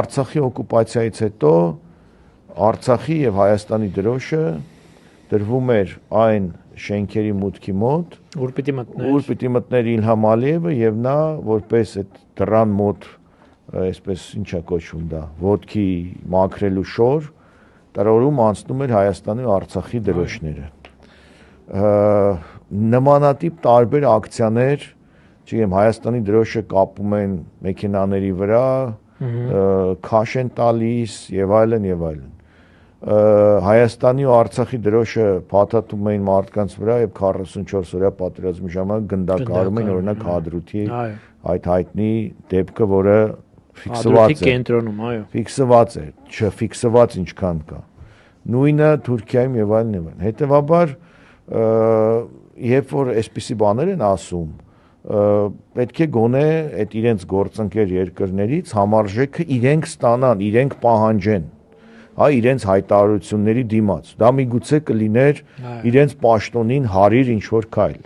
Արցախի օկուպացիայից հետո Արցախի եւ Հայաստանի դրոշը դրվում էր այն շենքերի մուտքի մոտ, ուր պիտի մտներ Իլհամ Ալիևը եւ նա որպես այդ դռան մոտ, այսպես ինչա կոչվում դա, ոտքի մաքրելու շոր, տարօրում անցնում էր Հայաստանի ու Արցախի դրոշները։ Նմանատիպ տարբեր ակցիաներ, չգիտեմ, Հայաստանի դրոշը կապում են մեքենաների վրա, քաշ են տալիս եւ այլն եւ այլն։ Հայաստանի ու Արցախի դրոշը փաթաթում էին մարդկանց վրա եւ 44 օրյա պատերազմի ժամանակ գնդակահարում էին օրինակ Հադրութի այդ հայտնի դեպքը, որը ֆիքսված է կենտրոնում, այո։ Ֆիքսված է, չֆիքսված ինչքան կա։ Նույնը Թուրքիայում եւ այլն եւ այլն։ Հետեւաբար, երբ որ այսպիսի բաներ են ասում, պետք է գոնե այդ իրենց գործընկեր երկրներից համարժեքը իրենք ստանան, իրենք պահանջեն, իրենց հայտարարությունների դիմաց։ Դա միգուցե կլիներ իրենց պաշտոնին հարիր ինչ որ քայլ։